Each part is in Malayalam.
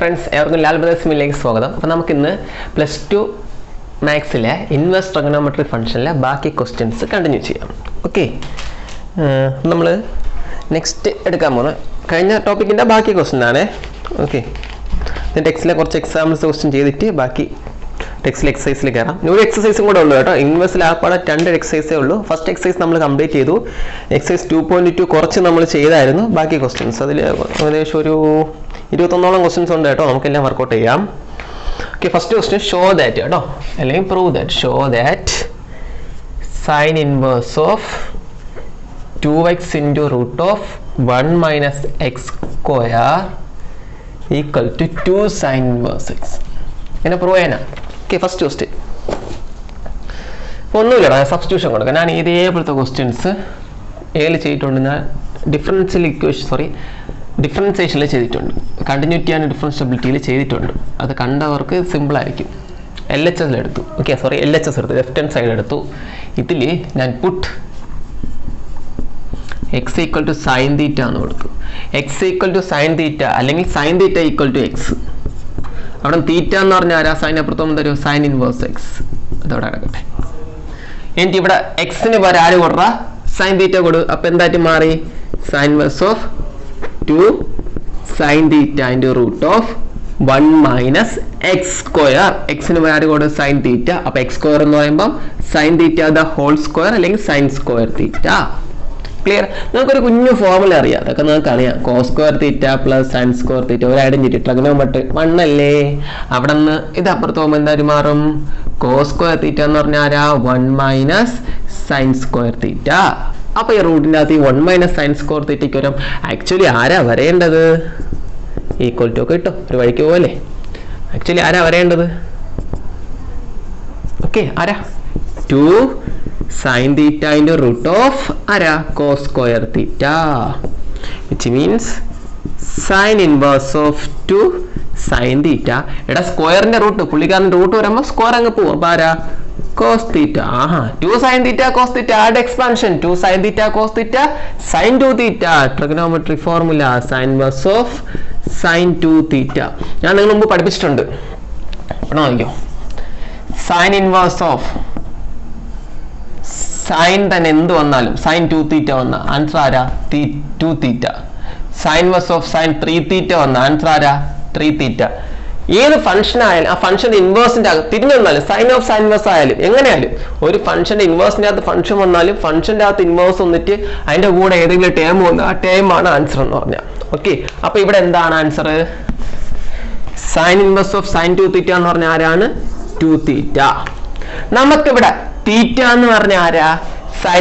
friends, Lalal Brothers Millage Swagam. Namakinu +2 Max inverse trigonometry function baki questions continue. Okay. Next topic in the baki question. Okay. The text examples question baki text exercise new exercise inverse exercise first exercise complete exercise 2.2 baki questions 21 questions work out. Okay, first question, show that prove that sine inverse of 2x into root of 1 minus x square equal to 2 sine inverse x. Prove. Okay, first question. Substitution. Questions differential equation, differentiation continuity and differentiability that's simple LHS okay, sorry, LHS left hand side put x equal to sin theta x equal to sin theta sin theta equal to x theta sin inverse x and x sin theta sin inverse of 2 sin theta into root of 1 minus x square. X in sin theta. Up x square sin theta the whole square or sin square theta. Clear? Now we have a formula. Cos square theta plus sin square theta. We identity trigonometry. Cos square theta 1 minus sin square theta. Now, root 1 minus sin square theta actually equal to actually okay, 2 sin theta into root of cos square theta, which means sin inverse of 2 sin theta. It is square in the root square cos theta. 2 sin theta cos theta add expansion 2 sin theta cos theta sin 2 theta trigonometry formula sin inverse of sin 2 theta. Now we will sin inverse of sin sin 2 theta answer 2 theta. Sin inverse of sin 3 theta answer 3 theta. This function function inverse sin of sin inverse function inverse function function inverse term answer. Okay, now answer sin inverse of sin 2 theta 2 theta. Now theta sin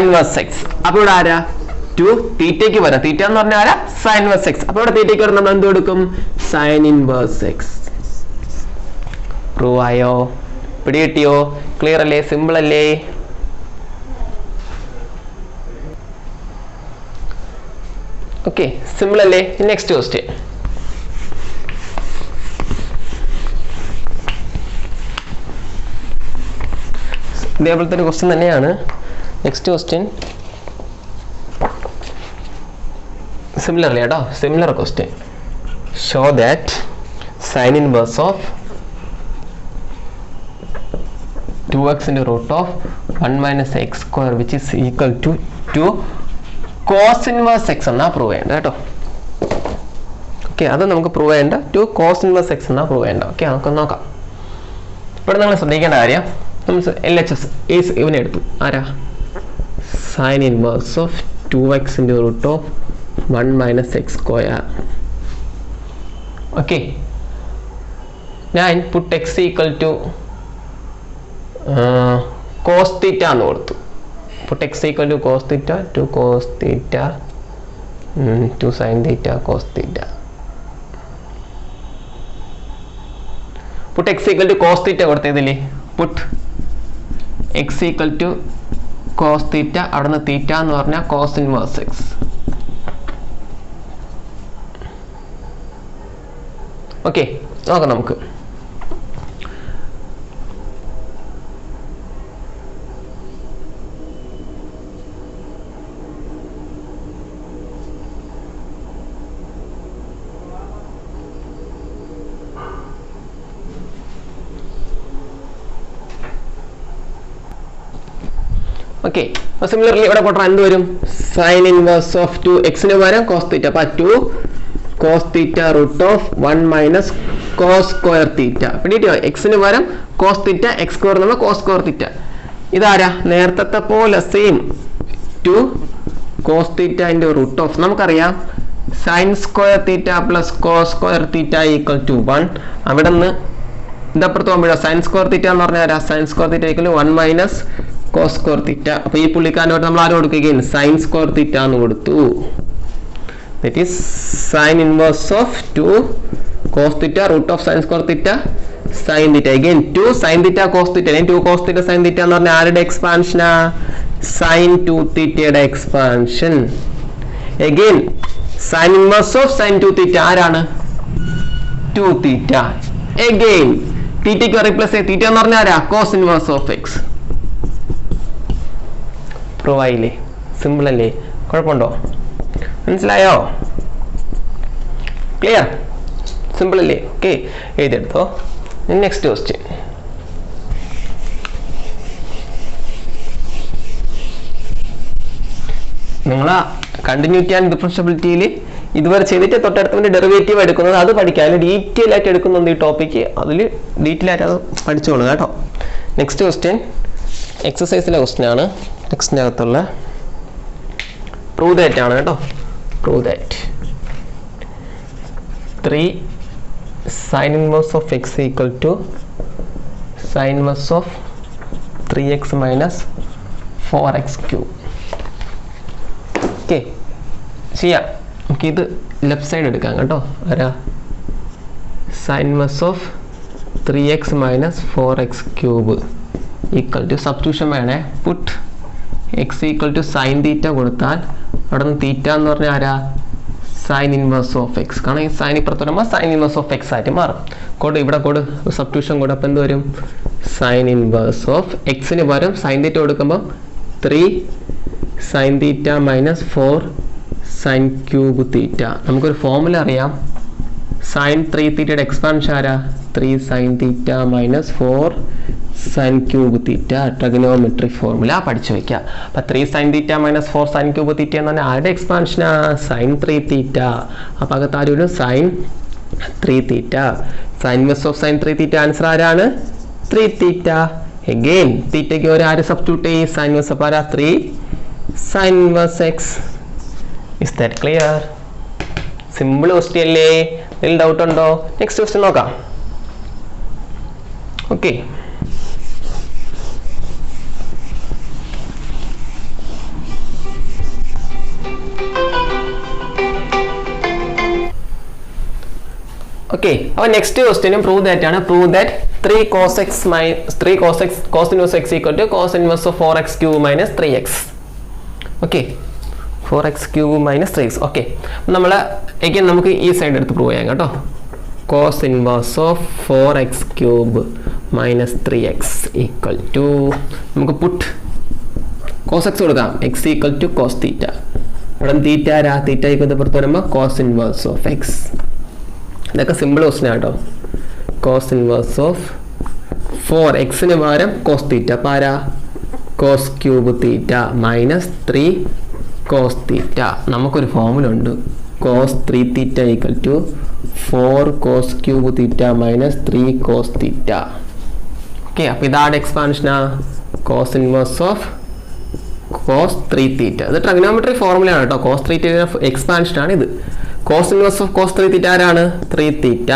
inverse x. 2 theta theta sin inverse x. Theta sin inverse x. Prove ayo, predict clear alle, simple alle. Okay, simple alle. Next question. The question next question. Similar question. Show that sin inverse of 2x into root of 1 minus x square which is equal to 2 cos inverse x prove okay, that's we prove 2 cos inverse x prove okay, LHS is even sin inverse of 2x into root of 1 minus x square. Okay, now I put x equal to cos theta put x equal to cos theta 2 cos theta 2 sin theta cos theta. Put x equal to cos theta put x equal to cos theta theta cos inverse x. Okay, okay. Okay. Similarly ഇവിടെ കൊണ്ടാൽ എന്ത് വരും? സൈൻ ഇൻവേഴ്സ് ഓഫ് 2x പകരം കോസ് തീറ്റ. അപ്പൊ 2 cos theta root of 1 minus cos square theta. പിടിയോ? എക്സിന് പകരം കോസ് തീറ്റ, എക്സ് സ്ക്വയർ നമ്മൾ കോസ് സ്ക്വയർ തീറ്റ. ഇതാരാ? നേരത്തെ പോലെ same 2 cos theta into root of, നമുക്കറിയാം sine square theta plus cos square theta equal to 1. അവിടെ നിന്ന് ഇതപ്പുറത്ത് പോകുമ്പോഴോ സൈൻ സ്ക്വയർ തീറ്റ എന്ന് പറഞ്ഞാൽ sine square theta equal 1 minus cos square theta. അപ്പൊ ഈ പുള്ളിക്കാരനോട് നമ്മൾ ആരും കൊടുക്കുകയും സൈൻ സ്ക്വയർ തീറ്റ എന്ന് കൊടുത്തു. That is sine inverse of 2 cos theta root of sine square theta sine theta. Again 2 sine theta cos theta, 2 cos theta sine theta എന്ന് പറഞ്ഞാൽ ആരുടെ എക്സ്പാൻഷനാ? സൈൻ 2 തീറ്റയുടെ expansion. Again sine inverse of sine 2 theta ആരാണ്? 2 തീറ്റ. അഗൈൻ തീറ്റയ്ക്ക് റീപ്ലേസ് ചെയ്ത് തീറ്റ എന്ന് പറഞ്ഞാൽ ആരാ? Cos inverse of x. Prove ആയില്ലേ? സിമ്പിൾ അല്ലേ? കുഴപ്പമുണ്ടോ? മനസ്സിലായോ? ക്ലിയർ? സിമ്പിൾ അല്ലേ? ഓക്കെ, എഴുതിയെടുത്തോ. Next question. നിങ്ങൾ കണ്ടിന്യൂറ്റി ആൻഡ് ഡിഫറൻഷ്യബിലിറ്റിയിൽ ഇതുവരെ ചെയ്തിട്ട് തൊട്ടടുത്തതിന്റെ ഡെറിവേറ്റീവ് എടുക്കുന്നത് അത് പഠിക്കുക. അതിൽ ഡീറ്റെയിൽ ആയിട്ട് എടുക്കുന്നുണ്ട് ഈ ടോപ്പിക്ക്. അതിൽ ഡീറ്റെയിൽ ആയിട്ട് അത് പഠിച്ചോളൂ കേട്ടോ. നെക്സ്റ്റ് ക്വസ്റ്റ്യൻ എക്സസൈസിലെ ക്വസ്റ്റ്യൻ ആണ്. ടെക്സ്റ്റിൻ്റെ അകത്തുള്ള പ്രൂവ് ദാറ്റ് ആണ് കേട്ടോ. Prove that 3 sine inverse of x equal to sine inverse of 3x minus 4x³. Okay, ചെയ്യാം. നമുക്കിത് ലെഫ്റ്റ് സൈഡ് എടുക്കാം കേട്ടോ. ആരാ? Sine inverse of 3x minus 4x³ equal to substitution വേണേ. Put x equal to sine theta കൊടുത്താൽ അവിടെ നിന്ന് തീറ്റ എന്ന് പറഞ്ഞാൽ ആരാ? Sine inverse of x. കാരണം ഈ സൈൻ ഇപ്പുറത്ത് വരുമ്പോൾ സൈൻ ഇൻവേഴ്സ് ഓഫ് എക്സ് ആയിട്ട് മാറും. കോഡ് ഇവിടെ കോഡ് സബ്സ്റ്റിറ്റ്യൂഷൻ കോഡ്. അപ്പം എന്ത് വരും? സൈൻ ഇൻവേഴ്സ് ഓഫ് എക്സിന് പകരം സൈൻ തീറ്റ കൊടുക്കുമ്പം 3 സൈൻ തീറ്റ മൈനസ് 4 sin³ തീറ്റ. നമുക്കൊരു ഫോർമുല അറിയാം. സൈൻ 3 തീറ്റയുടെ എക്സ്പാൻഷൻ ആരാ? 3 സൈൻ തീറ്റ മൈനസ് 4 sin³ തീറ്റ. ട്രിഗണോമെട്രിക് ഫോർമുല പഠിച്ചു വെക്കുക. അപ്പം 3 സൈൻ തീറ്റ മൈനസ് 4 sin³ തീറ്റ എന്ന് പറഞ്ഞാൽ ആരുടെ എക്സ്പാൻഷനാ? സൈൻ 3 തീറ്റ. അപ്പം അകത്ത് ആരും ഒരു sine 3 theta. Sine inverse of sine 3 theta answer ആരാണ്? 3 തീറ്റ. അഗെയിൻ തീറ്റയ്ക്ക് ഒരു ആര് സബ്സ്റ്റിറ്റ്യൂട്ട് ചെയ്യും? സൈൻ ഇൻവേഴ്സ് ഓഫ് ആരാ? 3 sine inverse x. Is that clear? Simple question അല്ലേ? എന്തെങ്കിലും ഡൗട്ട് ഉണ്ടോ? നെക്സ്റ്റ് ക്വസ്റ്റ്യൻ നോക്കാം. Okay, okay. അപ്പോൾ നെക്സ്റ്റ് ക്വസ്റ്റ്യനും പ്രൂവ് ദാറ്റ് ആണ്. Prove that 3 cos inverse x equal to cos inverse of 4x³ minus 3x. Okay, 4x³ minus 3x. Okay, നമ്മൾ എഗൈൻ നമുക്ക് ഈ സൈഡ് എടുത്ത് പ്രൂവ് ചെയ്യാം കേട്ടോ. Cos inverse of 4x³ minus 3x equal to നമുക്ക് പുട്ട് കോസ് എക്സ് കൊടുക്കാം. X equal to cos theta. ഇവിടെ തീറ്റ ആരാ? തീറ്റ ഈക്വൽ പുറത്ത് വരുമ്പോൾ കോസ് ഇൻവേഴ്സ് ഓഫ് എക്സ്. ഇതൊക്കെ സിമ്പിൾ ക്വസ്റ്റ്യൻ ആട്ടോ. കോസ് ഇൻവേഴ്സ് ഓഫ് 4x പകരം കോസ് തീറ്റ. അപ്പോൾ ആരാ? cos³ തീറ്റ മൈനസ് 3 കോസ് തീറ്റ. നമുക്കൊരു ഫോർമുല ഉണ്ട്. Cos 3 theta equal to 4 cos³ theta minus 3 cos theta. Okay, അപ്പോൾ ഇതാണ് എക്സ്പാൻഷനാ? Cos inverse of cos 3 theta. ഇത് ട്രിഗണോമെട്രി ഫോർമുലയാണ് കേട്ടോ. കോസ് 3 തീറ്റ എക്സ്പാൻഷനാണ് ഇത്. Cos inverse of cos 3 theta ആരാണ്? 3 തീറ്റ.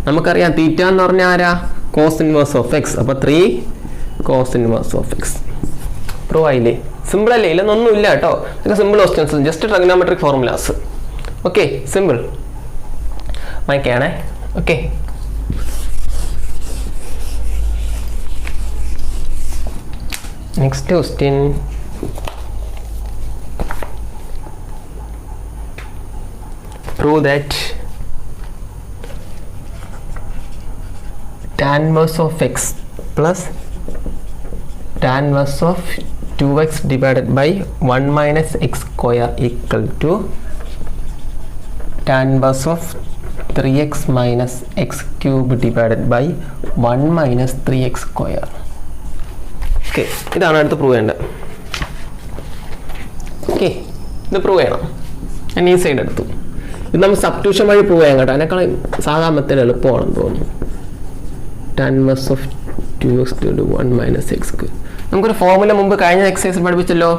നമുക്കറിയാം തീറ്റ എന്ന് പറഞ്ഞാൽ ആരാ? Cos inverse of x. അപ്പോൾ 3 cos inverse of x. Prove ആയില്ലേ? സിമ്പിൾ അല്ലേ? ഇല്ലെന്നൊന്നും ഇല്ല കേട്ടോ. ഇതൊക്കെ simple questions, just trigonometric formulas. Okay, simple വായിക്കുകയാണേ. Okay, next question. Prove that tan inverse of x plus tan inverse of 2x divided by 1 minus x square equal to tan inverse of 3x minus x³ divided by 1 minus 3x square. Okay, ഇതാണ് അടുത്ത് പ്രൂവ് ചെയ്യേണ്ടത്. ഓക്കെ, ഇത് പ്രൂവ് ചെയ്യണം. ഞാൻ ഈ സൈഡ് എടുത്തു. ഇത് നമ്മൾ സബ്സ്റ്റിറ്റ്യൂഷൻ വഴി പ്രൂവ് ചെയ്യാൻ കേട്ടോ. അതിനേക്കാൾ സാധാരണ മെത്തേഡ് എളുപ്പമാണെന്ന് തോന്നുന്നു. tan inverse of 2x to 1 minus x square. നമുക്കൊരു ഫോർമുല മുമ്പ് കഴിഞ്ഞ എക്സസൈസിൽ പഠിപ്പിച്ചല്ലോ.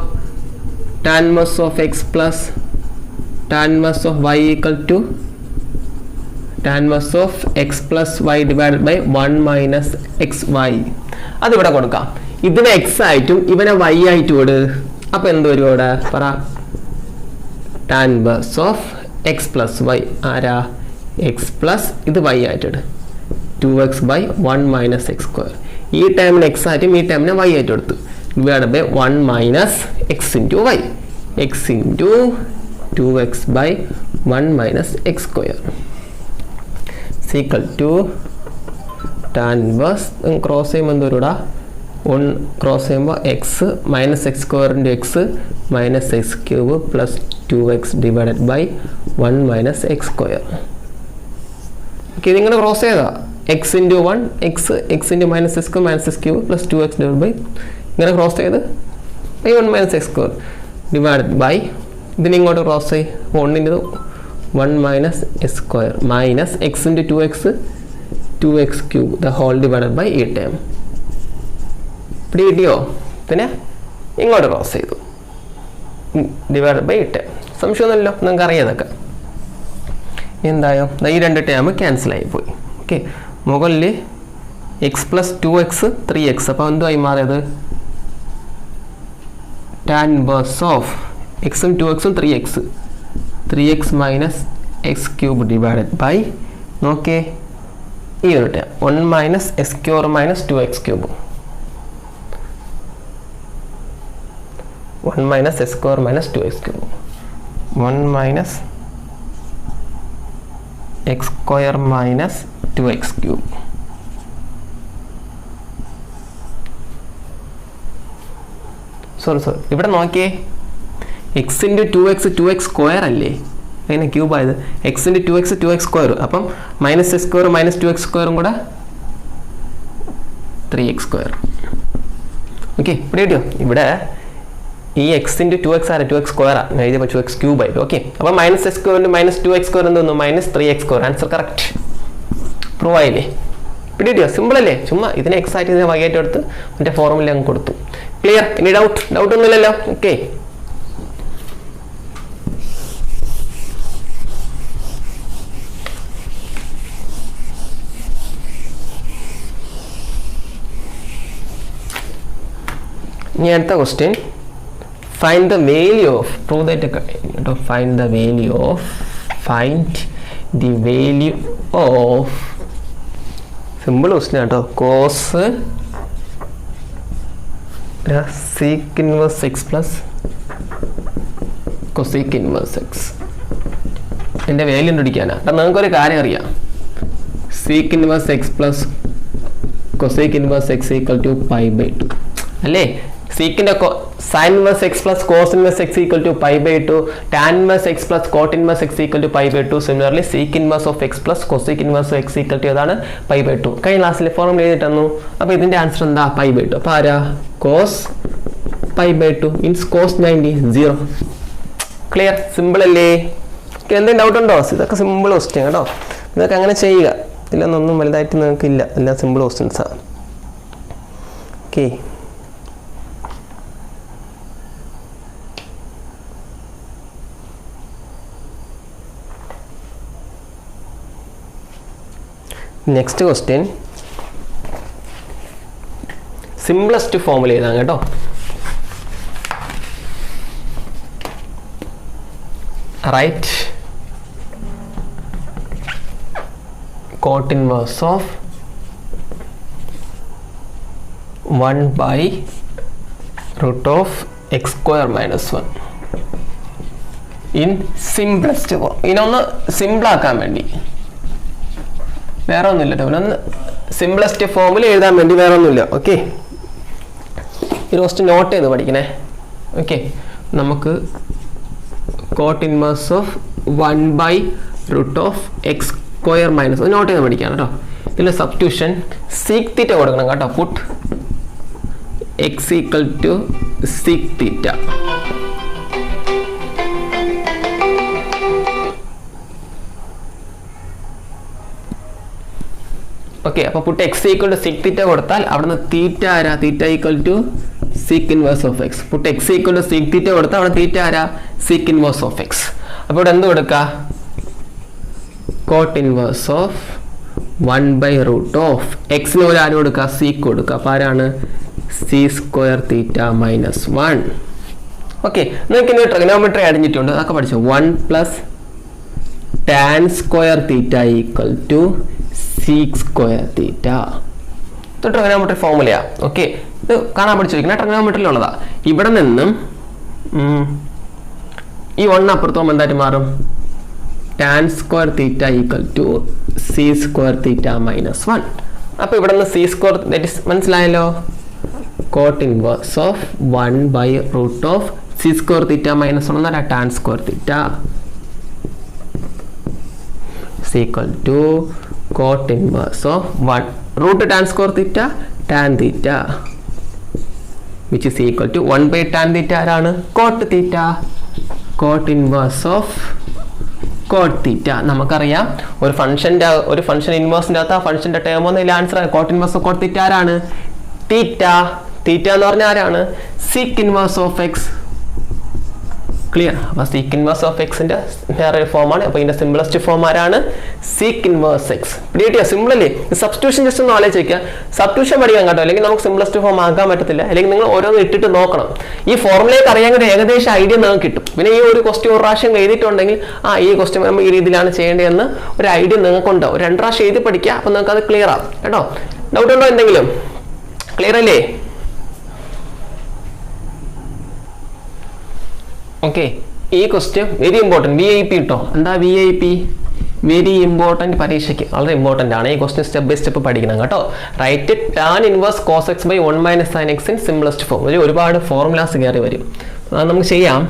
tan inverse of x plus tan inverse of y equal to tan inverse of x plus y divided by 1 minus xy. അതിവിടെ കൊടുക്കാം. ഇതിനെ x ആയിട്ടും ഇവനെ y ആയിട്ടും ഇട്. അപ്പോൾ എന്ത് വരും ഇവിടെ പറ? tan inverse of x plus y ആരാ? x plus ഇത് y ആയിട്ടിട്. 2x by 1 minus x square. ഈ ടൈമിന് x ആയിട്ടും ഈ ടൈമിന് y ആയിട്ടും എടുത്തു. divided by 1 minus x into y. x into 2x by 1 minus x square is equal to tan inverse cross ചെയ്യുമ്പോൾ എന്ത് വരും? 1 ക്രോസ് ചെയ്യുമ്പോൾ x minus x square into x minus x cube plus 2x divided by 1 minus x square. Okay, ഇതിങ്ങനെ ക്രോസ് ചെയ്താൽ x into 1 x into minus x square minus x cube plus 2x divided by ഇങ്ങനെ ക്രോസ് ചെയ്ത് by 1 minus x square divided by ഇതിനെ ഇങ്ങോട്ട് ക്രോസ് ചെയ്ത് 1 into 1 minus x square minus x into 2x cube the whole divided by ഈ ടേം. ഇവിടെ കിട്ടിയോ? പിന്നെ ഇങ്ങോട്ട് ക്രോസ് ചെയ്തു ഡിവൈഡ് ബൈ 8. സംശയമൊന്നുമില്ലല്ലോ, നിങ്ങൾക്ക് അറിയാതൊക്കെ. എന്തായോ ഈ രണ്ട് ടേം ക്യാൻസൽ ആയി പോയി. ഓക്കെ, മുകളിൽ എക്സ് പ്ലസ് 2x 3x. അപ്പോൾ എന്തുമായി മാറിയത്? tan inverse of എക്സും 2xും 3x minus x cube divided by നോക്കിയേ ഈ ഒരു term 1 minus x cube minus 2x cube 1 minus x square minus 2x cube 1 minus x square minus 2x cube sorry ഇവിടെ നോക്കിയേ x into 2x square അല്ലേ അങ്ങനെ ക്യൂബ് ആയത് x into 2x square അപ്പം minus x square minus 2x square കൂടെ 3x square ഓക്കെ ഇവിടെ കിട്ടിയോ ഇവിടെ ഈ x into 2x ആണ് 2x square ആണ് ഞാൻ എഴുതിയപ്പോൾ 2x cube ആയിട്ട് ഓക്കെ അപ്പോൾ minus x square into minus 2x square എന്ത് വന്നു minus 3x square answer correct prove ആയില്ലേ പിടിയോ സിമ്പിൾ അല്ലേ ചുമ്മാ ഇതിനെ x ആയിട്ട് ഇതിനെ y ആയിട്ട് എടുത്ത് മറ്റേ ഫോർമുല അങ്ങ് കൊടുത്തു ക്ലിയർ ഇനി ഡൗട്ട് ഒന്നുമില്ലല്ലോ ഓക്കെ ഇനി അടുത്ത question find the value of prove that find the value of simple question കേട്ടോ cos sec inverse x plus cosec inverse x എൻ്റെ വാല്യൂ കണ്ടുപിടിക്കാനാ നിങ്ങൾക്കൊരു കാര്യം അറിയാം sec inverse x plus cosec inverse x equal to pi by 2 അല്ലേ sec sin inverse x plus cos inverse x equal to pi by 2 tan inverse x plus cot inverse x equal to pi by 2 similarly sec inverse of x plus cosec inverse x equal to ഏതാണ് pi by 2 കഴിഞ്ഞ ക്ലാസ്സിലെ ഫോർമുല എഴുതിട്ടു അപ്പോൾ ഇതിന്റെ ആൻസർ എന്താ pi by 2 അപ്പോൾ ആരാ cos pi by 2 means cos 90 0 clear simple അല്ലേ എന്തെങ്കിലും ഡൗട്ട് ഉണ്ടോ ഇതൊക്കെ സിമ്പിൾ ക്വസ്റ്റ്യൻ കേട്ടോ ഇതൊക്കെ അങ്ങനെ ചെയ്യുക ഇതിലൊന്നും വലുതായിട്ട് നിങ്ങൾക്ക് ഇല്ല എല്ലാം സിമ്പിൾ ക്വസ്റ്റ്യൻസാണ് okay next question simplest formula ചെയ്താണ് കേട്ടോ write cot inverse of 1 by root of x square minus 1 in simplest form ഇതിനൊന്ന് സിമ്പിൾ ആക്കാൻ വേണ്ടി വേറെ ഒന്നുമില്ല ഒന്ന് സിംപ്ലസ്റ്റ് ഫോമിൽ എഴുതാൻ വേണ്ടി വേറെ ഒന്നുമില്ല ഓക്കെ ഈ റോസ്റ്റ് നോട്ട് ചെയ്ത് പഠിക്കണേ ഓക്കെ നമുക്ക് cot inverse of 1 by root of x square minus note ചെയ്ത് പഠിക്കാം കേട്ടോ ഇതിൽ സബ്സ്റ്റിറ്റ്യൂഷൻ സീക് തീറ്റ കൊടുക്കണം കേട്ടോ put x equal to sec theta okay, അപ്പോൾ put x equal to sec theta കൊടുത്താൽ അവിടുന്ന് തീറ്റ ആരാ, theta equal to sec inverse of x. Put x equal to sec theta കൊടുത്താൽ അവിടെ തീറ്റ ആരാ, സീക്ക് ഇൻവേഴ്സ് ഓഫ് എക്സ്. അപ്പോൾ ഇവിടെ എന്ത് കൊടുക്കുക, കോട്ട് ഇൻവേഴ്സ് ഓഫ് 1/√. എക്സിന് ഒരു ആര് കൊടുക്കുക, സീക്ക് കൊടുക്കുക. അപ്പോൾ ആരാണ്, സി സ്ക്വയർ തീറ്റ മൈനസ് 1. ഓക്കെ, നിങ്ങൾക്ക് ഇനി ട്രിഗണോമെട്രി അടിഞ്ഞിട്ടുണ്ട്, അതൊക്കെ പഠിച്ചു. 1 plus tan square theta equal to sec square theta. ഇത് ട്രിഗണോമെട്രി ഫോർമുലയാ. ഓക്കെ, ഇത് കാണാൻ പഠിച്ചു വയ്ക്കുന്ന ട്രിഗണോമെട്രിയിലുള്ളതാ. ഇവിടെ നിന്നും ഈ 1 അപ്പുറത്തോളം എന്തായിട്ട് മാറും, tan square theta equal to C square theta minus 1. അപ്പോൾ ഇവിടെ നിന്ന് സി സ്ക്വയർ മനസ്സിലായല്ലോ, cot inverse of 1/√. C square theta minus 1 എന്നല്ല, tan square theta equal to cot inverse of 1 √tan square theta tan theta which is equal to 1/tan theta ആരാണ്, cot theta. Cot inverse of cot theta നമുക്കറിയാം, ഒരു ഫംഗ്ഷൻ ഇൻവേഴ്സിൻ്റെ അകത്ത് ആ ഫംഗ്ഷൻ്റെ ടേം ഒന്നും answer cot inverse of cot തീറ്റ ആരാണ്, തീറ്റ. തീറ്റ എന്ന് പറഞ്ഞാൽ ആരാണ്, seek inverse of X. Clear. അപ്പോൾ സീക്ക് ഇൻവേഴ്സ് ഓഫ് എക്സിന്റെ വേറെ ഫോമാണ്. അപ്പോൾ ഇതിന്റെ സിംപിളസ്റ്റ് ഫോം ആരാണ്, സീക്ക് ഇൻവേഴ്സ് എക്സ്. പിടികിട്ടിയ സിമ്പിൾ അല്ലേ. സബ്സ്റ്റിറ്റ്യൂഷൻ ജസ്റ്റ് ഒന്ന് ആലോചിക്കുക, സബ്സ്റ്റിറ്റ്യൂഷൻ പഠിക്കാൻ കേട്ടോ, അല്ലെങ്കിൽ നമുക്ക് സിംപിളസ്റ്റ് ഫോം ആക്കാൻ പറ്റത്തില്ല. അല്ലെങ്കിൽ നിങ്ങൾ ഓരോന്ന് ഇട്ടിട്ട് നോക്കണം. ഈ ഫോർമുലയൊക്കെ അറിയാമെങ്കിൽ ഏകദേശം ഐഡിയ നിങ്ങൾക്ക് കിട്ടും. പിന്നെ ഈ ഒരു ക്വസ്റ്റ്യൻ ഒരു പ്രാവശ്യം എഴുതിയിട്ടുണ്ടെങ്കിൽ ഈ ക്വസ്റ്റ്യൻ നമ്മൾ ഈ രീതിയിലാണ് ചെയ്യേണ്ടതെന്ന് ഒരു ഐഡിയ നിങ്ങൾക്കുണ്ടാവും. ഒരു 2 പ്രാവശ്യം എഴുതി പഠിക്കുക, അപ്പോൾ നിങ്ങൾക്ക് അത് ക്ലിയർ ആവും കേട്ടോ. ഡൗട്ട് ഉണ്ടോ എന്തെങ്കിലും? ക്ലിയർ അല്ലേ? ഓക്കെ, ഈ ക്വസ്റ്റ്യൻ വെരി ഇമ്പോർട്ടൻറ്റ്. VIP കിട്ടോ. എന്താ VIP? വെരി ഇമ്പോർട്ടൻറ്റ്, പരീക്ഷയ്ക്ക് വളരെ ഇമ്പോർട്ടൻ്റ് ആണ്. ഈ ക്വസ്റ്റ്യൻ സ്റ്റെപ്പ് ബൈ സ്റ്റെപ്പ് പഠിക്കണം കേട്ടോ. Right tan inverse cos x by 1 minus sine x in simplest form. ഒരുപാട് ഫോർമുലാസ് കയറി വരും, അത് നമുക്ക് ചെയ്യാം.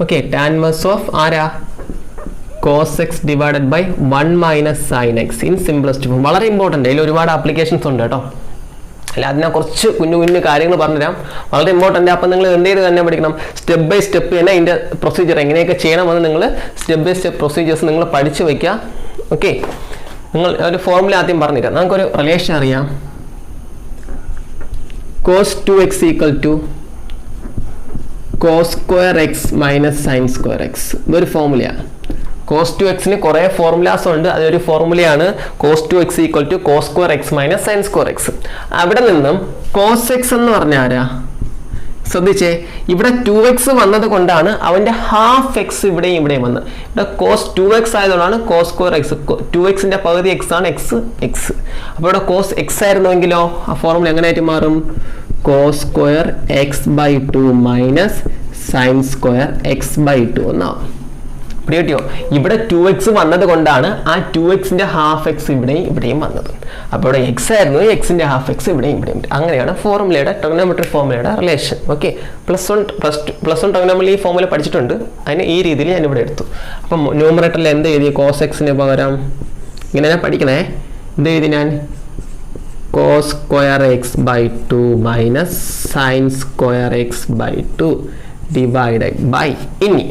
ഓക്കെ, ടാൻ ഇൻവേഴ്സ് ഓഫ് ആരാ, cos x divided by 1 minus sine x in simplest form. വളരെ ഇമ്പോർട്ടൻ്റ്. അതിൽ ഒരുപാട് ആപ്ലിക്കേഷൻസ് ഉണ്ട് കേട്ടോ. അല്ല, അതിനെ കുറച്ച് കുഞ്ഞു കാര്യങ്ങൾ പറഞ്ഞുതരാം, വളരെ ഇമ്പോർട്ടൻ്റ്. അപ്പം നിങ്ങൾ എന്ത് ചെയ്ത് തന്നെ പഠിക്കണം, സ്റ്റെപ്പ് ബൈ സ്റ്റെപ്പ് തന്നെ അതിൻ്റെ പ്രൊസീജിയർ എങ്ങനെയൊക്കെ ചെയ്യണമെന്ന് നിങ്ങൾ സ്റ്റെപ്പ് ബൈ സ്റ്റെപ്പ് പ്രൊസീജിയേഴ്സ് നിങ്ങൾ പഠിച്ചു വയ്ക്കുക. ഓക്കെ, നിങ്ങൾ ഒരു ഫോർമുല ആദ്യം പറഞ്ഞുതരാം. നമുക്കൊരു റിലേഷൻ അറിയാം, cos 2x equal to cos square x minus sine square x. ഇതൊരു ഫോർമുലയാണ്. കോസ് 2x കുറേ ഫോർമുലാസ് ഉണ്ട്. അതൊരു ഫോർമുലയാണ് cos 2x equal to cos square x minus sine square x. അവിടെ നിന്നും കോസ് എക്സ് എന്ന് പറഞ്ഞാൽ ആരാ, ശ്രദ്ധിച്ചേ, ഇവിടെ 2x വന്നത് കൊണ്ടാണ് അവൻ്റെ ഹാഫ് എക്സ് ഇവിടെയും വന്നത്. ഇവിടെ കോസ് 2x ആയതുകൊണ്ടാണ് കോസ് സ്ക്വയർ എക്സ്. 2xന്റെ പകുതി എക്സ് ആണ്, എക്സ്. അപ്പോൾ ഇവിടെ കോസ് എക്സ് ആയിരുന്നുവെങ്കിലോ ആ ഫോർമുല എങ്ങനെയായിട്ട് മാറും, cos square x by 2 minus sine square x by 2 എന്നാവും. പിടികിട്ടിയോ? ഇവിടെ 2x വന്നത് കൊണ്ടാണ് ആ 2xന്റെ ഹാഫ് എക്സ് ഇവിടെയും വന്നത്. അപ്പോൾ ഇവിടെ എക്സ് ആയിരുന്നു, എക്സിന്റെ ഹാഫ് എക്സ് ഇവിടെയും. അങ്ങനെയാണ് ഫോർമുലയുടെ ട്രിഗണോമെട്രി ഫോർമുലയുടെ relation. Okay, plus one trigonometry ഈ ഫോർമുല പഠിച്ചിട്ടുണ്ട്. അതിന് ഈ രീതിയിൽ ഞാൻ ഇവിടെ എടുത്തു. അപ്പം ന്യൂമറേറ്ററിൽ എന്ത് എഴുതി, കോസ് എക്സിന് പകരം ഇങ്ങനെ പഠിക്കണേ, എന്ത് എഴുതി ഞാൻ, cos square x by 2 minus sine square x by 2 divided by. ഇനി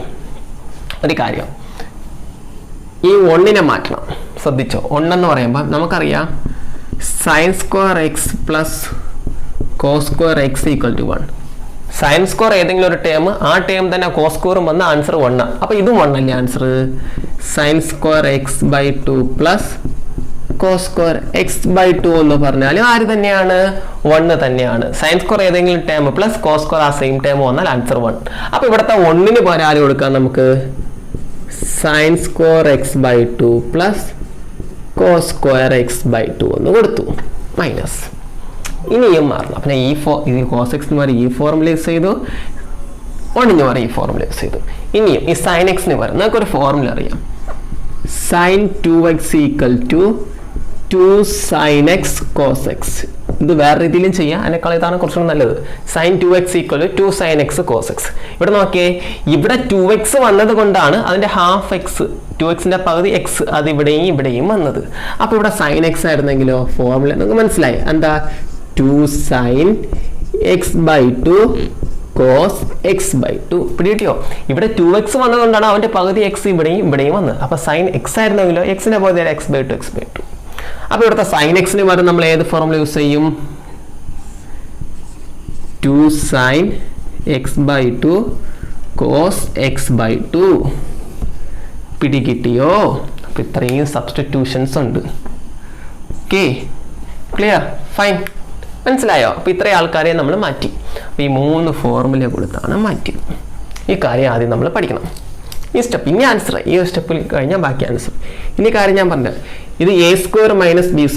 ഒരു കാര്യം, ഈ 1നെ മാറ്റണം. ശ്രദ്ധിച്ചോ, 1 എന്ന് പറയുമ്പോൾ നമുക്കറിയാം sine square x plus cos square x equal to 1. Sine square ഏതെങ്കിലും ഒരു ടേം, ആ ടേം തന്നെ കോസ് സ്ക്വയറും വന്ന ആൻസർ 1. അപ്പോൾ ഇതും 1 അല്ലേ answer. Sine square x by 2 plus cos square x by 2 എന്ന് പറഞ്ഞാൽ ആര് തന്നെയാണ്, 1 തന്നെയാണ്. സൈൻ സ്ക്വയർ ഏതെങ്കിലും ടേം പ്ലസ് കോസ് സ്ക്വയർ ആ സെയിം ടേം വന്നാൽ ആൻസർ 1. അപ്പോൾ ഇവിടുത്തെ 1ന് പകരം ആര് കൊടുക്കാം നമുക്ക്, sine square x by 2 plus cos square x by 2 എന്ന് കൊടുത്തു, മൈനസ്. ഇനിയും മാറണം. അപ്പം ഞാൻ ഈ കോസ് എക്സ് എന്ന് പറയും ഈ ഫോർമുല യൂസ് ചെയ്തു, 1 പറയും ഈ ഫോർമുല യൂസ് ചെയ്തു. ഇനിയും ഈ സൈൻ എക്സിന് പറയും നമുക്കൊരു ഫോർമുല അറിയാം, sine 2x equal to 2 sine x cos x. ഇത് വേറെ രീതിയിലും ചെയ്യാം, അതിനേക്കാൾ ഇതാണ് കുറച്ചുകൂടി നല്ലത്. Sine 2x equal to 2 sine x cos x. ഇവിടെ നോക്കിയേ, ഇവിടെ 2x വന്നത് കൊണ്ടാണ് അതിൻ്റെ ഹാഫ് എക്സ്, 2xന്റെ പകുതി എക്സ്, അത് ഇവിടെയും വന്നത്. അപ്പോൾ ഇവിടെ സൈൻ എക്സ് ആയിരുന്നെങ്കിലോ ഫോർമുല നിങ്ങൾക്ക് മനസ്സിലായി, എന്താ, 2 sine x by 2 cos x by 2. പിടികിട്ടിയോ? ഇവിടെ 2x വന്നതുകൊണ്ടാണ് അവൻ്റെ പകുതി എക്സ് ഇവിടെയും വന്നത്. അപ്പോൾ സൈൻ എക്സ് ആയിരുന്നെങ്കിലോ എക്സിൻ്റെ പകുതി എക്സ് ബൈ 2 എക്സ് ബൈ 2. അപ്പോൾ ഇവിടുത്തെ സൈൻ എക്സിന് പകരം നമ്മൾ ഏത് ഫോർമുല യൂസ് ചെയ്യും? 2 sin x/2 cos x/2. പിടികിട്ടിയോ? അപ്പോൾ ഇത്രയും സബ്സ്റ്റിറ്റ്യൂഷൻസ് ഉണ്ട്. ഓക്കെ, ക്ലിയർ, ഫൈൻ, മനസ്സിലായോ? അപ്പോൾ ഇത്രയും ആൾക്കാരെ നമ്മൾ മാറ്റി. അപ്പോൾ ഈ 3 ഫോർമുല കൊടുത്താണ് മാറ്റി. ഈ കാര്യം ആദ്യം നമ്മൾ പഠിക്കണം. ഈ സ്റ്റെപ്പ്, ഇനി ആൻസർ ഈ സ്റ്റെപ്പിൽ കഴിഞ്ഞാൽ ബാക്കി ആൻസർ. ഇനി കാര്യം ഞാൻ പറഞ്ഞത്, ഇത് a² - b²,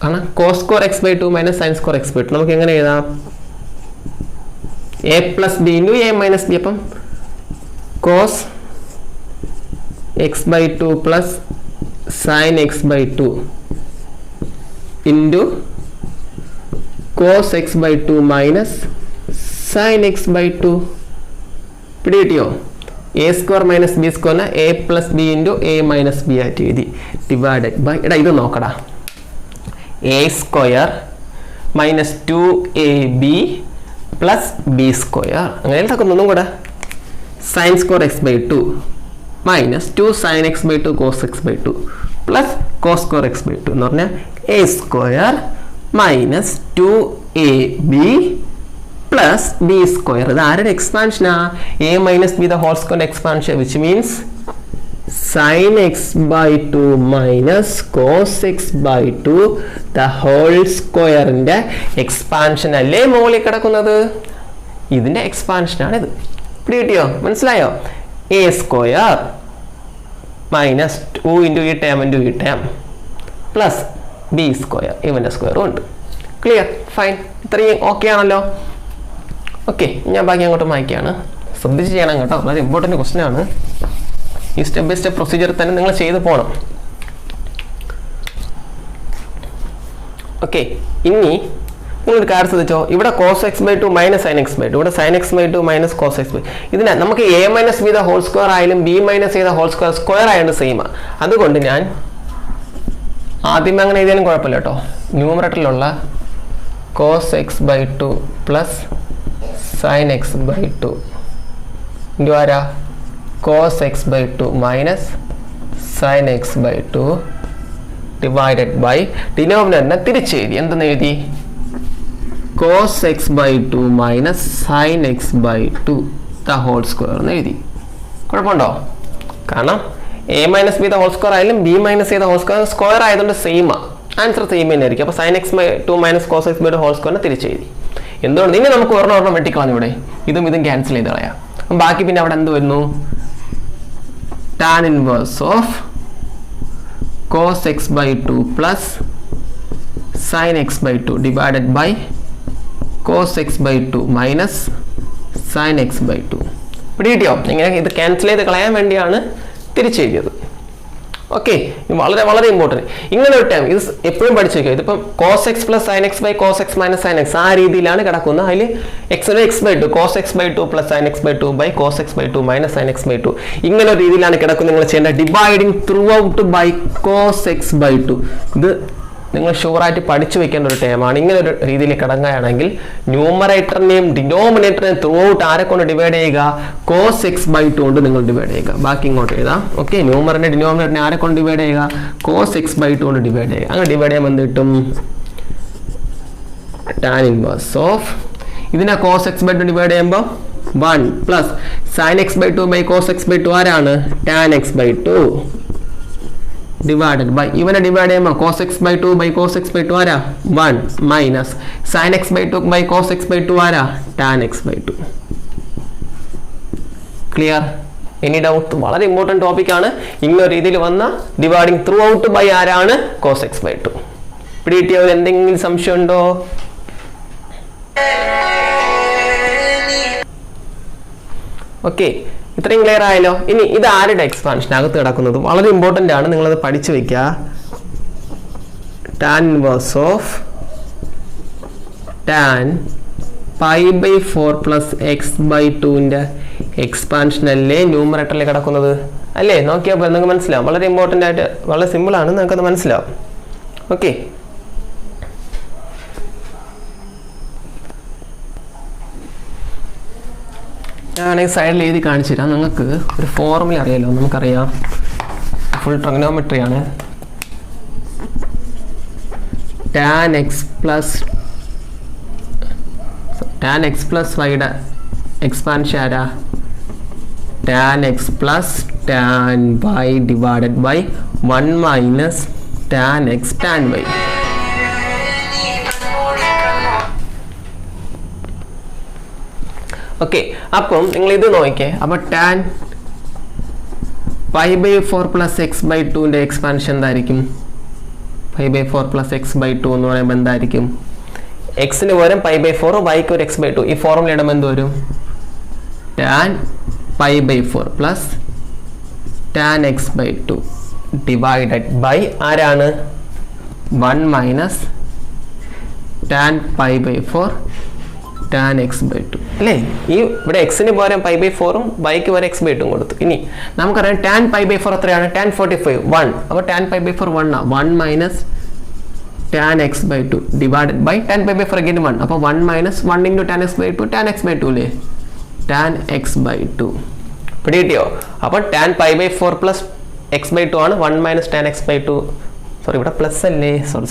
കാരണം cos² x/2 - sin² x/2 നമുക്ക് എങ്ങനെ എഴുതാം? a + b × a - b. അപ്പം cos x/2 + sin x/2 × cos x/2 - sin x/2. പിടികിട്ടിയോ? a² - b² a + b × a - b ആയിട്ട് എഴുതി. ഡിവൈഡഡ് ബൈ, എടാ ഇത് നോക്കടാ, a² - 2ab + b². അങ്ങനെ എഴുതാക്കുന്നു ഒന്നും കൂടെ. sin² x/2 - 2 sin x/2 cos x/2 + cos² x/2 എന്ന് പറഞ്ഞാൽ a² - 2ab + b². ഇത് ആരുടെ എക്സ്പാൻഷനാ? a - b the whole square expansion, which means sin x/2 - cos x/2 the whole square-ന്റെ എക്സ്പാൻഷൻ അല്ലേ മുകളിൽ കിടക്കുന്നത്? ഇതിന്റെ എക്സ്പാൻഷനാണ് ഇത്. പിടികിട്ടിയോ? മനസ്സിലായോ? a² - 2 × ഈ ടേം × ഈ ടേം + b², ഇവന്റെ സ്ക്വയറും ഉണ്ട്. ക്ലിയർ, ഫൈൻ, ഇത്രയും ഓക്കെ ആണല്ലോ? ഓക്കെ, ഞാൻ ബാക്കി അങ്ങോട്ട് വായിക്കുകയാണ്. ശ്രദ്ധിച്ച് ചെയ്യണം കേട്ടോ, വളരെ ഇമ്പോർട്ടൻറ്റ് ക്വസ്റ്റ്യൻ ആണ്. ഈ സ്റ്റെപ്പ് ബൈ സ്റ്റെപ്പ് പ്രൊസീജിയർ തന്നെ നിങ്ങൾ ചെയ്ത് പോകണം. ഓക്കെ, ഇനി നിങ്ങളൊരു കാര്യം ശ്രദ്ധിച്ചോ, ഇവിടെ cos x/2 - sin x/2, ഇവിടെ sin x/2 - cos x/2. ഇതിനെ നമുക്ക് a - b the whole square ആയാലും b - a the whole square square ആയതുകൊണ്ട് സെയിമാണ്. അതുകൊണ്ട് ഞാൻ ആദ്യമേ അങ്ങനെ എഴുതിയാലും കുഴപ്പമില്ല കേട്ടോ. ന്യൂമറേറ്ററിലുള്ള cos x/2 + sin x/2 × ആരാ? cos x/2 - sin x/2 divided by ഡിനോമിനേറ്ററിനെ തിരിച്ചെഴുതി. എന്തെന്ന് എഴുതി? cos x/2 - sin x/2 the whole square എന്ന് എഴുതി. കുഴപ്പമുണ്ടോ? കാരണം a - b the whole square ആയാലും b - a the whole square square ആയതുകൊണ്ട് സെയിമാണ്, ആൻസർ സെയിം തന്നെ ആയിരിക്കും. അപ്പോൾ sin x/2 - cos x/2 whole square തിരിച്ചെഴുതി. എന്തുകൊണ്ട്? ഇനി നമുക്ക് ഒരെണ്ണം വെട്ടിക്കളഞ്ഞു. ഇവിടെ ഇതും ക്യാൻസൽ ചെയ്ത് കളയാം. ബാക്കി പിന്നെ അവിടെ എന്ത് വരുന്നു? tan inverse of cos x/2 + sin x/2 divided by cos x/2 - sin x/2. പിടികിട്ടിയോ? ഇങ്ങനെ ഇത് ക്യാൻസൽ ചെയ്ത് കളയാൻ വേണ്ടിയാണ് തിരിച്ചെഴുതിയത്. ഓക്കെ, വളരെ വളരെ ഇമ്പോർട്ടൻറ്റ്. ഇങ്ങനെ ഒരു ടൈം ഇത് എപ്പോഴും പഠിച്ചു വയ്ക്കുക. ഇതിപ്പം cos x + sin x / cos x - sin x ആ രീതിയിലാണ് കിടക്കുന്നത്. അതിൽ x/2 cos x/2 + sin x/2 / cos x/2 - sin x/2 ഇങ്ങനെ ഒരു രീതിയിലാണ് കിടക്കുന്നത്. നിങ്ങൾ ചെയ്യേണ്ട dividing throughout by cos x/2. ഇത് നിങ്ങൾ ഷുവറായിട്ട് പഠിച്ചു വെക്കേണ്ട ഒരു ടൈമാണ്. ഇങ്ങനെ ഒരു രീതിയിൽ കിടങ്ങുകയാണെങ്കിൽ ന്യൂമറേറ്ററിനെയും ഡിനോമിനേറ്ററിനെയും ത്രൂ ഔട്ട് ആരെ കൊണ്ട് ഡിവൈഡ് ചെയ്യുക? cos x/2 കൊണ്ട് നിങ്ങൾ ഡിവൈഡ് ചെയ്യുക. ബാക്കി ഇങ്ങോട്ട് എഴുതാം. ഓക്കെ, ന്യൂമറിനെ ഡിനോമിനേറ്ററിനെ ആരെ കൊണ്ട് ഡിവൈഡ് ചെയ്യുക? cos x/2 കൊണ്ട് ഡിവൈഡ് ചെയ്യുക. അങ്ങനെ ഡിവൈഡ് ചെയ്യുമ്പോൾ എന്ത് കിട്ടും? tan inverse of ഇതിനെ cos x/2 ഡിവൈഡ് ചെയ്യുമ്പോൾ 1 + sin x/2 / cos x/2 ആരാണ്? tan x/2 ഡിവൈഡഡ് ബൈ ഇവനെ ഡിവൈഡ് ചെയ്യുമ്പോൾ cos x/2 / cos x/2 ആരാ? 1 minus sin x/2 / cos x/2 ആരാ? tan x/2. Clear? Any doubt? വളരെ ഇമ്പോർട്ടൻറ്റ് ടോപ്പിക്കാണ്. ഇങ്ങനെ രീതിയിൽ വന്ന ഡിവൈഡിങ് ത്രൂ ഔട്ട് ബൈ ആരാണ്? cos x/2. പിടികിട്ടിയവർ എന്തെങ്കിലും സംശയം ഉണ്ടോ? ഓക്കെ, ഇത്രയും ക്ലിയർ ആയല്ലോ. ഇനി ഇത് ആരുടെ എക്സ്പാൻഷൻ അകത്ത് കിടക്കുന്നത്? വളരെ ഇമ്പോർട്ടൻ്റ് ആണ്, നിങ്ങളത് പഠിച്ചു വെക്കുക. tan inverse of tan π/4 + x/2 expansion അല്ലേ ന്യൂമറേറ്ററിൽ കിടക്കുന്നത്? അല്ലേ? നോക്കിയപ്പോൾ നിങ്ങൾക്ക് മനസ്സിലാവും. വളരെ ഇമ്പോർട്ടൻ്റ് ആയിട്ട്, വളരെ സിമ്പിളാണ്, നിങ്ങൾക്കത് മനസ്സിലാവും. ഓക്കെ, ഞാനാണെങ്കിൽ സൈഡിൽ എഴുതി കാണിച്ചു തരാം. നിങ്ങൾക്ക് ഒരു ഫോർമുല അറിയാലോ, നമുക്കറിയാം, ഫുൾ ട്രിഗണോമെട്രി ആണ്. tan x plus y expansion ആരാ tan x plus tan y divided by 1 minus tan x tan y. Okay, അപ്പം നിങ്ങൾ ഇത് നോക്കിക്കേ. അപ്പോൾ tan π/4 plus x/2ന്റെ എക്സ്പാൻഷൻ എന്തായിരിക്കും? π/4 plus x/2 എന്ന് പറയുമ്പോൾ എന്തായിരിക്കും? എക്സിന് പകരം π/4, വൈക്ക് ഒരു x/2. ഈ ഫോർമുല ഇടുമ്പോൾ എന്ത് വരും? tan π/4 plus tan x/2 divided by ആരാണ്? 1 minus tan π/4 tan x/2 അല്ലേ? ഈ ഇവിടെ എക്സിന് പകരം π/4ഉം വൈക്ക് വരെ x/2 കൊടുത്തു. ഇനി നമുക്കറിയാം tan π/4 എത്രയാണ്? tan 45 1. അപ്പോൾ tan π/4 1 ആണ്. 1 minus tan x/2 divided by tan π/4 again 1. അപ്പോൾ 1 minus 1 into tan x/2 tan x/2 അല്ലേ? tan x/2 പിടികിട്ടിയോ? അപ്പോൾ tan π/4 plus x/2 ആണ്. 1 minus tan x/2 സോറി ഇവിടെ പ്ലസ് അല്ലേ? Sorry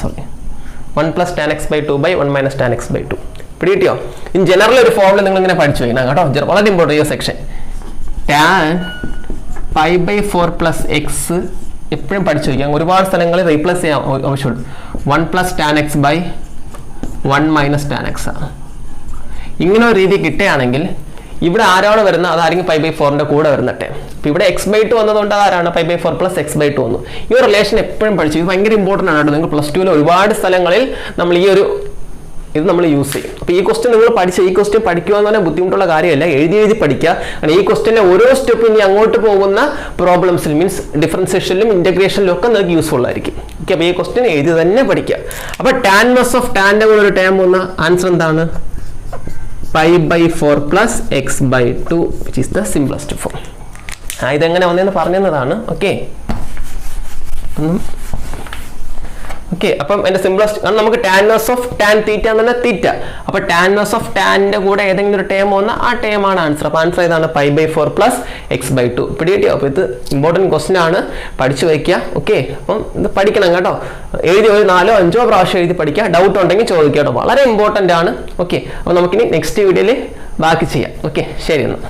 1 plus tan x/2 by 1 minus tan x/2 പിടികിട്ടിയോ? ഇൻ ജനറൽ ഒരു ഫോർമുല നിങ്ങൾ ഇങ്ങനെ പഠിച്ചു വയ്ക്കണം കേട്ടോ, വളരെ ഇമ്പോർട്ടൻ്റ് ഈ സെക്ഷൻ. tan π/4 plus x എപ്പോഴും പഠിച്ചു വയ്ക്കാം. ഒരുപാട് സ്ഥലങ്ങളിൽ റീപ്ലേസ് ചെയ്യാൻ ആവശ്യമുണ്ട്. 1 plus tan x by 1 minus tan x ആണ്. ഇങ്ങനെ ഒരു രീതി കിട്ടുകയാണെങ്കിൽ ഇവിടെ ആരാണ് വരുന്നത്? അതായിരിക്കും π/4ന്റെ കൂടെ വരുന്നട്ടെ. അപ്പോൾ ഇവിടെ x/2 വന്നതുകൊണ്ട് അതാരാണ്? π/4 plus x/2 വന്നു. ഈ ഒരു റിലേഷൻ എപ്പോഴും പഠിച്ചു. ഇത് ഭയങ്കര ഇമ്പോർട്ടൻ്റ് ആണ്. നിങ്ങൾ പ്ലസ് ടുവിൽ ഒരുപാട് സ്ഥലങ്ങളിൽ നമ്മൾ ഇത് നമ്മൾ യൂസ് ചെയ്യും. അപ്പോൾ ഈ ക്വസ്റ്റ്യൻ നിങ്ങൾ ഈ ക്വസ്റ്റ്യൻ പഠിക്കുക എന്ന് പറഞ്ഞാൽ ബുദ്ധിമുട്ടുള്ള കാര്യമല്ല. എഴുതി പഠിക്കുക. കാരണം ഈ ക്വസ്റ്റ്യൻ്റെ ഓരോ സ്റ്റെപ്പും ഇനി അങ്ങോട്ട് പോകുന്ന പ്രോബ്ലംസിൽ മീൻസ് ഡിഫറൻസിയേഷനിലും ഇൻറ്റഗ്രേഷനിലും ഒക്കെ നിങ്ങൾക്ക് യൂസ്ഫുൾ ആയിരിക്കും. ഓക്കെ, അപ്പോൾ ഈ ക്വസ്റ്റ്യൻ എഴുതി തന്നെ പഠിക്കുക. അപ്പോൾ tan മസ് ഓഫ് ടാൻ്റെ കൂടെ ഒരു ടേം വന്ന ആൻസർ എന്താണ്? π/4 plus x/2 which is the simplest form. ഇതെങ്ങനെ വന്നതെന്ന് പറഞ്ഞതാണ്. ഓക്കെ ഓക്കെ, അപ്പം എൻ്റെ സിംപ്ലസ്റ്റ് കാരണം നമുക്ക് tan ഇൻവേഴ്സ് ഓഫ് tan തീറ്റ എന്ന് പറഞ്ഞാൽ തീറ്റ. അപ്പോൾ tan ഇൻവേഴ്സ് ഓഫ് ടാൻ്റെ കൂടെ ഏതെങ്കിലും ഒരു ടേം വന്നാൽ ആ ടേം ആണ് ആൻസർ. അപ്പോൾ ആൻസർ ഏതാണ്? π/4 plus x/2 പിടികിട്ടിയോ? അപ്പോൾ ഇത് ഇമ്പോർട്ടൻറ്റ് ക്വസ്റ്റ്യൻ ആണ്, പഠിച്ചു വയ്ക്കുക. ഓക്കെ, അപ്പം ഇത് പഠിക്കണം കേട്ടോ. എഴുതി ഒരു 4 or 5 പ്രാവശ്യം എഴുതി പഠിക്കുക. ഡൗട്ട് ഉണ്ടെങ്കിൽ ചോദിക്കുക കേട്ടോ, വളരെ ഇമ്പോർട്ടൻ്റ് ആണ്. ഓക്കെ, അപ്പോൾ നമുക്കിനി നെക്സ്റ്റ് വീഡിയോയിൽ ബാക്കി ചെയ്യാം. ഓക്കെ, ശരി എന്നാൽ.